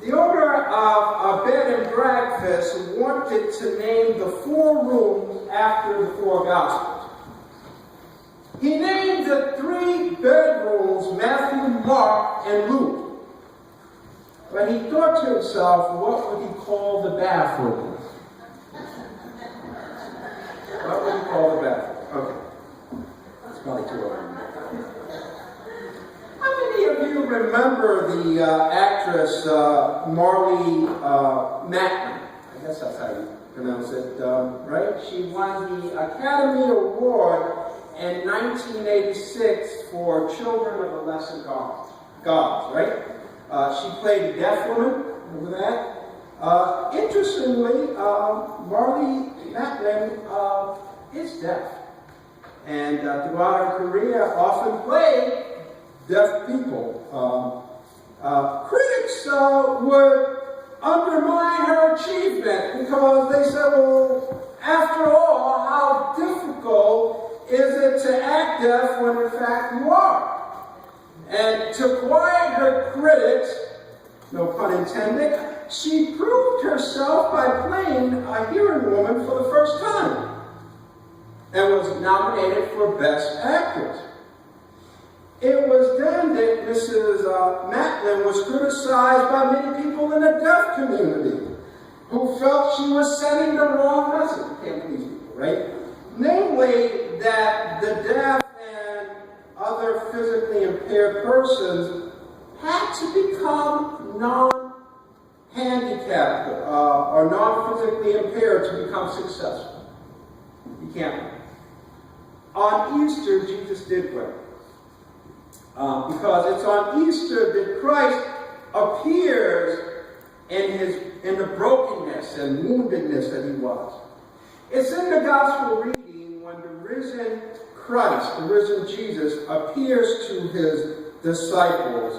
The owner of a bed and breakfast wanted to name the 4 rooms after the 4 Gospels. He named the 3 bedrooms Matthew, Mark, and Luke. But he thought to himself, what would he call the bathroom? What would he call the bathroom? Okay. That's probably too early. How many of you remember the actress Marlee Matlin? I guess that's how you pronounce it, right? She won the Academy Award in 1986 for Children of the Lesser Gods, right? She played a deaf woman, remember that? Interestingly, Marlee Matlin is deaf. And throughout her career, often played deaf people. Critics would undermine her achievement because they said, well, after all, how difficult is it to act deaf when in fact you are? And to quiet her critics, no pun intended, she proved herself by playing a hearing woman for the first time and was nominated for Best Actress. It was then that Mrs. Matlin was criticized by many people in the deaf community who felt she was sending the wrong message. You can't please people, right? Namely, that the deaf and other physically impaired persons had to become non-handicapped or non-physically impaired to become successful. You can't. On Easter, Jesus did great. Because it's on Easter that Christ appears in the brokenness and woundedness that he was. It's in the gospel reading when the risen Christ, the risen Jesus, appears to his disciples.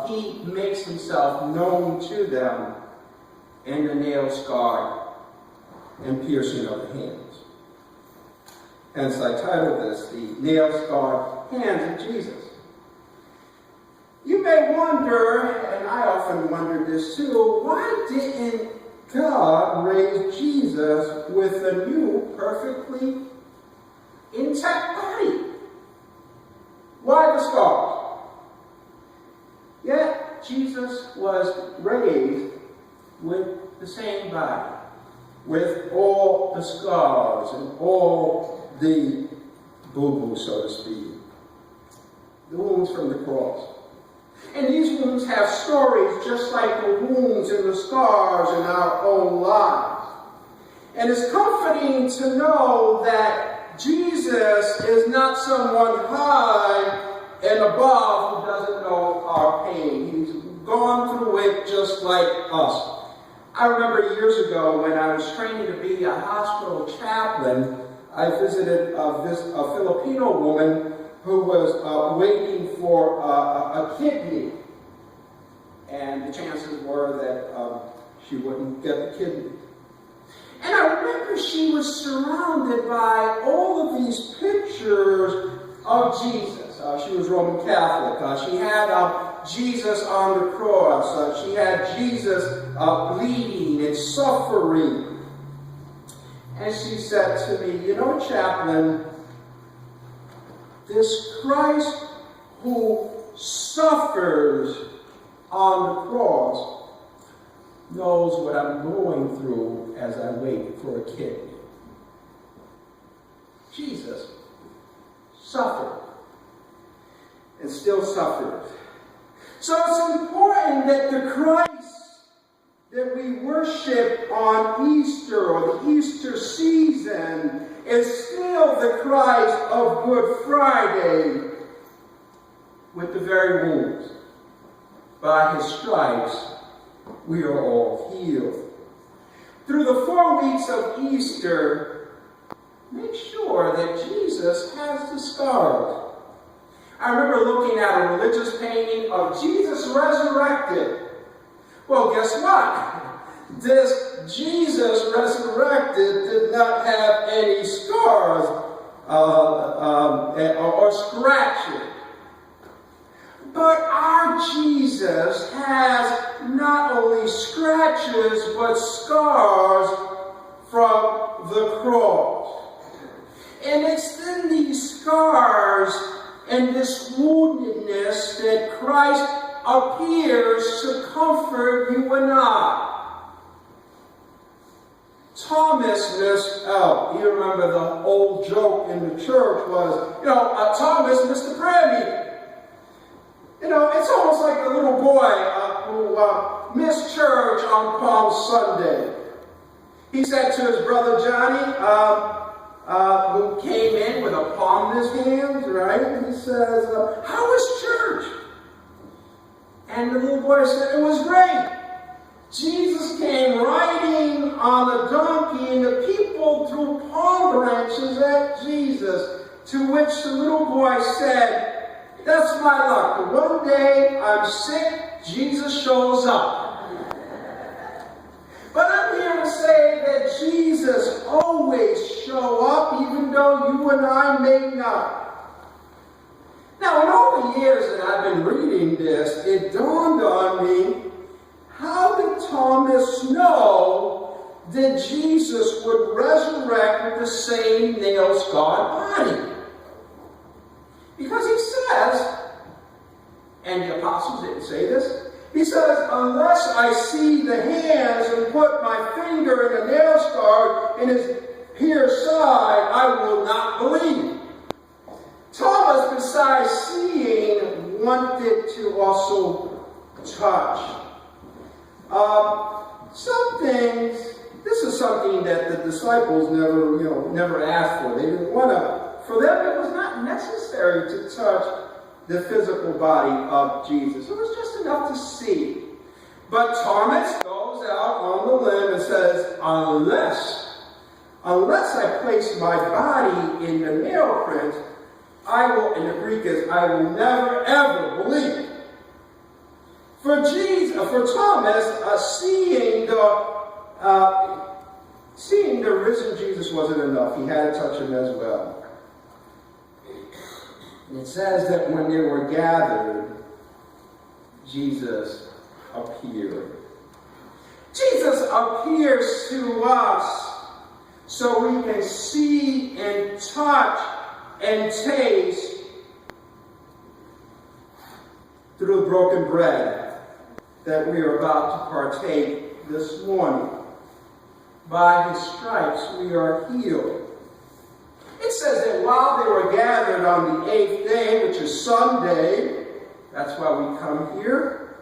He makes himself known to them in the nail-scarred and piercing of the hands. Hence I titled this, The Nail-Scarred Hands of Jesus. You may wonder, and I often wonder this too, why didn't God raise Jesus with a new, perfectly intact body? Why the scars? Yet Jesus was raised with the same body, with all the scars and all the boo-boo, so to speak. The wounds from the cross. And these wounds have stories just like the wounds and the scars in our own lives. And it's comforting to know that Jesus is not someone high and above who doesn't know our pain. He's gone through it just like us. I remember years ago when I was training to be a hospital chaplain, I visited a Filipino woman who was waiting for a kidney. And the chances were that she wouldn't get the kidney. And I remember she was surrounded by all of these pictures of Jesus. She was Roman Catholic. She had Jesus on the cross. She had Jesus bleeding and suffering. And she said to me, you know, chaplain, this Christ who suffers on the cross knows what I'm going through as I wait for a kidney. Jesus suffered and still suffers. So it's important that the Christ that we worship on Easter or the Easter season is still the Christ of Good Friday with the very wounds. By his stripes, we are all healed. Through the 4 weeks of Easter, make sure that Jesus has the scars. I remember looking at a religious painting of Jesus resurrected. Well, guess what? This Jesus resurrected did not have any scars or scratches. But our Jesus has not only scratches, but scars from the cross. And it's in these scars and this woundedness that Christ appears to comfort you and I. Thomas missed out. You remember the old joke in the church was, Thomas missed the prayer meeting. It's almost like the little boy who missed church on Palm Sunday. He said to his brother Johnny, who came in with a palm in his hands, right? And he says, how was church? And the little boy said, it was great. Jesus came riding on a donkey, and the people threw palm branches at Jesus, to which the little boy said, that's my luck. The one day I'm sick, Jesus shows up. But I'm here to say that Jesus always show up, even though you and I may not. Now, in all the years that I've been reading this, it dawned on me, how did Thomas know that Jesus would resurrect with the same nail-scarred body? Because he says, and the apostles didn't say this, he says, unless I see the hands and put my finger in the nail scar in his pierced side, I will not believe. Thomas, besides seeing, wanted to also touch. Some things, this is something that the disciples never asked for. They didn't want to. For them, it was not necessary to touch the physical body of Jesus. It was just enough to see. But Thomas goes out on the limb and says, unless I place my body in the nail print, I will, in the Greek is, I will never, ever believe. For Thomas, seeing the risen Jesus wasn't enough. He had to touch him as well. And it says that when they were gathered, Jesus appeared. Jesus appears to us so we can see and touch and taste through the broken bread that we are about to partake this morning. By his stripes we are healed. It says that while they were gathered on the 8th day, which is Sunday, that's why we come here,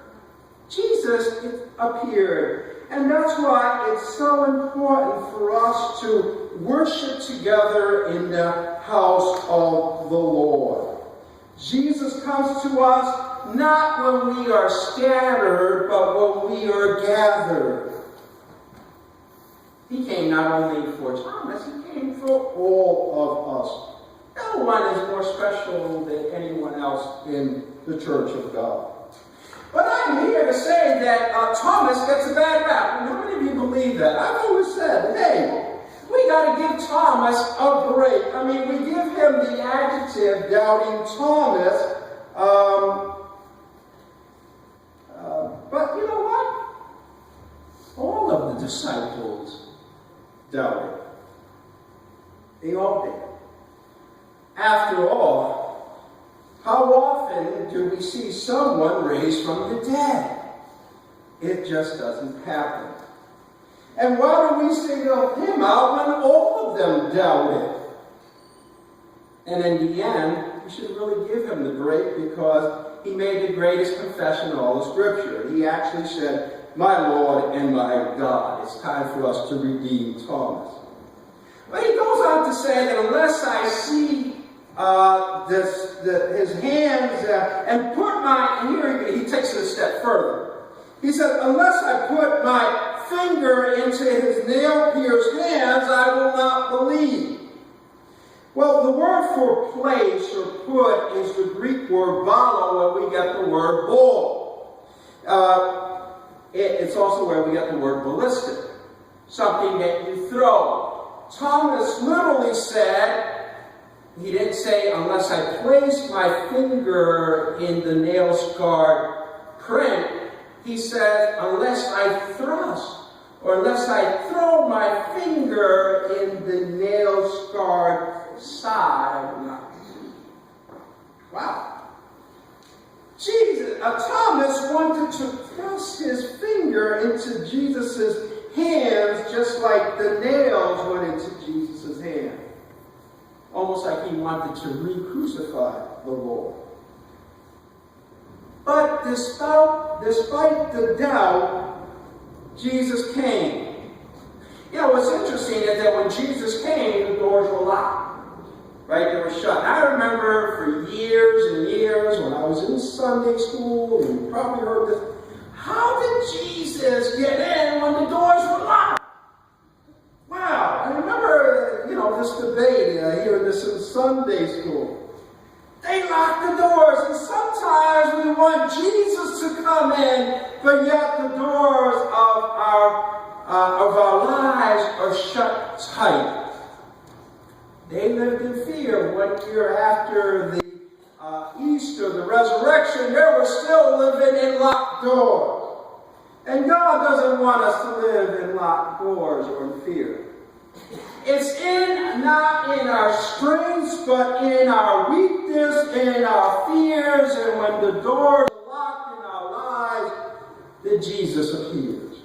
Jesus appeared. And that's why it's so important for us to worship together in the house of the Lord. Jesus comes to us not when we are scattered, but when we are gathered. He came not only for Thomas, he came for all of us. No one is more special than anyone else in the church of God. But I'm here to say that Thomas gets a bad rap. And how many of you believe that? I've always said, hey, we got to give Thomas a break. I mean, we give him the adjective doubting Thomas. But you know what? All of the disciples doubted. They all did. After all, how often do we see someone raised from the dead? It just doesn't happen. And why do we single him out when all of them doubted? And in the end, we should really give him the break because he made the greatest confession in all of Scripture. He actually said, my Lord and my God. It's time for us to redeem Thomas. But he goes on to say that unless I see his hands and put my, and here he takes it a step further. He said, unless I put my finger into his nail-pierced hands, I will not believe. Well, the word for place or put is the Greek word balo, where we get the word ball. It's also where we get the word ballistic, something that you throw. Thomas literally said, He didn't say, unless I place my finger in the nail-scarred print. He said, unless I thrust, or unless I throw my finger in the nail-scarred side, I will not believe. Wow. Thomas wanted to thrust his finger into Jesus' hands just like the nails went into Jesus' hand. Almost like he wanted to re-crucify the Lord. But despite the doubt, Jesus came. You know, what's interesting is that when Jesus came, the doors were locked. Right? They were shut. And I remember for years and years when I was in Sunday school, and you probably heard this, how did Jesus get in when the doors were locked? Wow. I remember, this debate, hearing this in Sunday school. They lock the doors, and sometimes we want Jesus to come in, but yet the doors of our lives are shut tight. They lived in fear. 1 year after the Easter, the resurrection, they were still living in locked doors. And God doesn't want us to live in locked doors or in fear. It's not in our strengths, but in our weakness, in our fears, and when the doors are locked in our lives, that Jesus appears.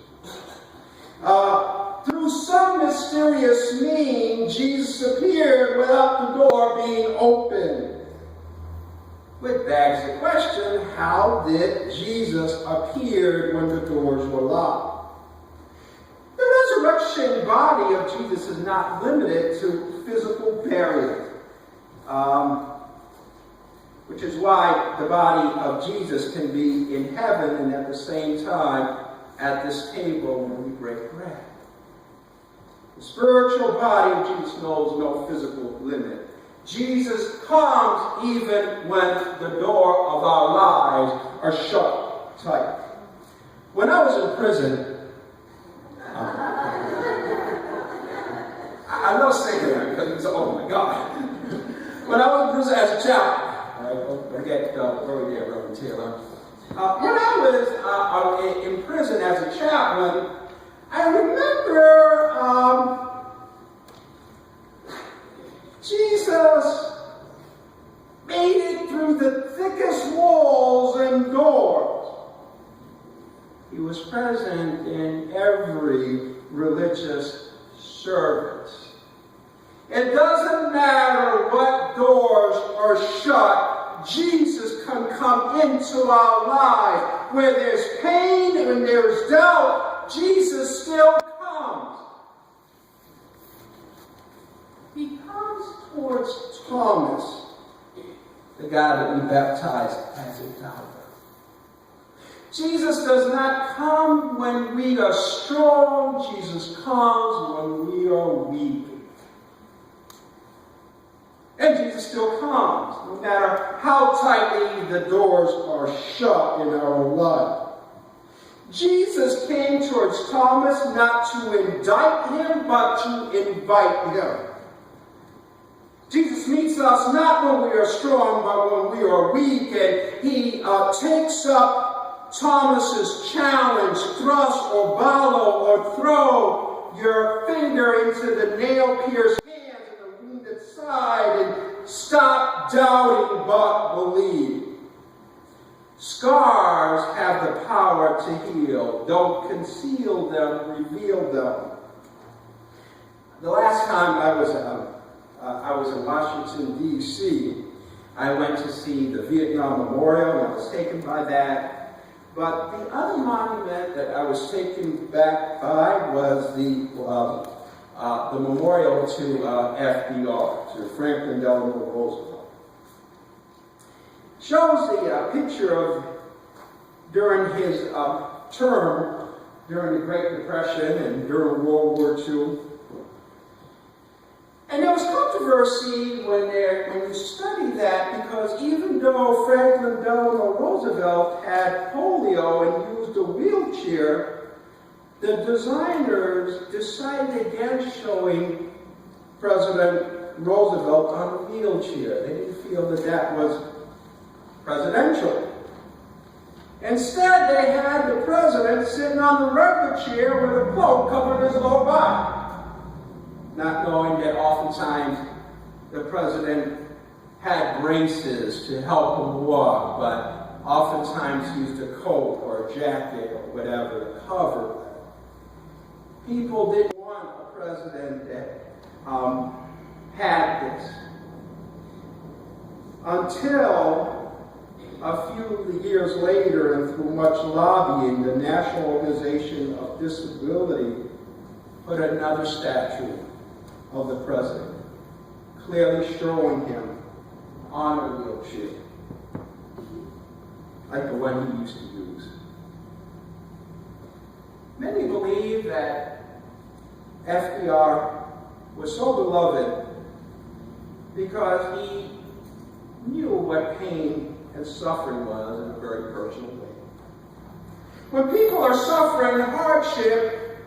Through some mysterious means, Jesus appeared without the door being open. Which begs the question, how did Jesus appear when the doors were locked? The resurrection body of Jesus is not limited to physical burial, which is why the body of Jesus can be in heaven and at the same time at this table when we break bread. The spiritual body of Jesus knows no physical limit. Jesus comes even when the door of our lives are shut tight. When I was in prison, I love saying that because it's, oh my God. When I was in prison as a chaplain, I forget where there, Reverend Taylor. When I was in prison as a chaplain, I remember Jesus made it through the thickest walls and doors. He was present in every religious service. It doesn't matter what doors are shut, Jesus can come into our lives. Where there's pain and there's doubt, Jesus still comes. He comes towards Thomas, the guy that we baptized as a doubter. Jesus does not come when we are strong. Jesus comes when we are weak. And Jesus still comes, no matter how tightly the doors are shut in our life. Jesus came towards Thomas not to indict him, but to invite him. Jesus meets us not when we are strong, but when we are weak, and he takes up Thomas's challenge, thrust or follow or throw your finger into the nail-pierced hands and the wounded side, and stop doubting but believe. Scars have the power to heal. Don't conceal them, reveal them. The last time I was in Washington, D.C., I went to see the Vietnam Memorial, and I was taken by that. But the other monument that I was taken back by was the memorial to FDR, to Franklin Delano Roosevelt. Shows the picture of during his term during the Great Depression and during World War II. And there was controversy when you study that, because even though Franklin Delano Roosevelt had polio and used a wheelchair, the designers decided against showing President Roosevelt on a wheelchair. They didn't feel that that was presidential. Instead, they had the president sitting on the record chair with a cloak covering his lower body, not knowing that oftentimes the president had braces to help him walk, but oftentimes used a coat or a jacket or whatever to cover. People didn't want a president that had this. Until a few years later, and through much lobbying, the National Organization of Disability put another statue of the president, clearly showing him on a wheelchair, like the one he used to use. Many believe that FDR was so beloved because he knew what pain and suffering was in a very personal way. When people are suffering hardship,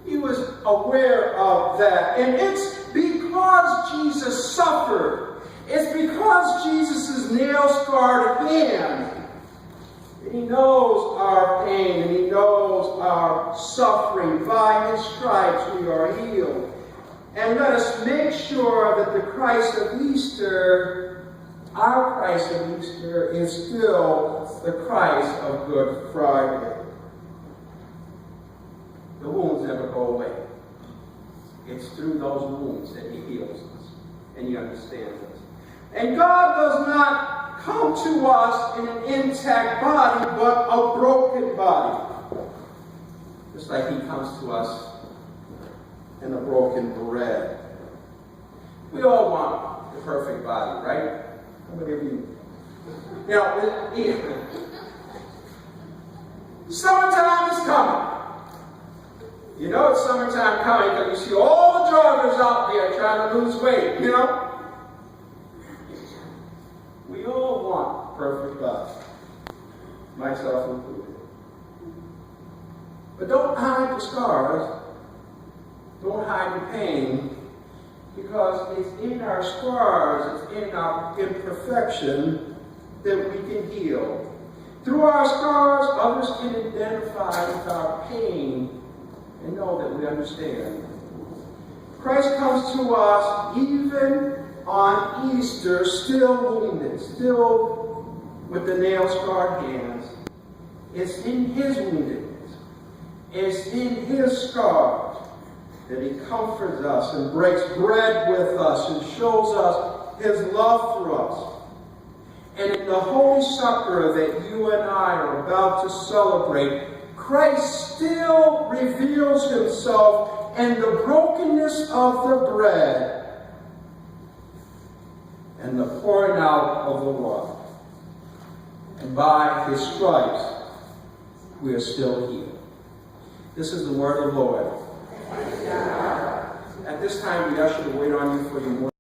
he was aware of that. And it's because Jesus suffered. It's because Jesus' nail-scarred hand. And he knows our pain and he knows our suffering. By his stripes we are healed. And let us make sure that the Christ of Easter, our Christ of Easter, is still the Christ of Good Friday. The wounds never go away. It's through those wounds that he heals us and he understands us. And God does not come to us in an intact body, but a broken body. Just like he comes to us in a broken bread. We all want the perfect body, right? How many of you? You know, summertime is coming. You know it's summertime coming because you see all the joggers out there trying to lose weight, you know? We all want perfect body, myself included. But don't hide the scars. Don't hide the pain, because it's in our scars, it's in our imperfection that we can heal. Through our scars, others can identify with our pain and know that we understand. Christ comes to us even on Easter, still wounded, still with the nail-scarred hands. It's in his woundedness, it's in his scars that he comforts us and breaks bread with us and shows us his love for us. And in the Holy Supper that you and I are about to celebrate, Christ still reveals himself in the brokenness of the bread and the pouring out of the water. And by his stripes, we are still healed. This is the word of the Lord. At this time, we ask you to wait on you for your morning.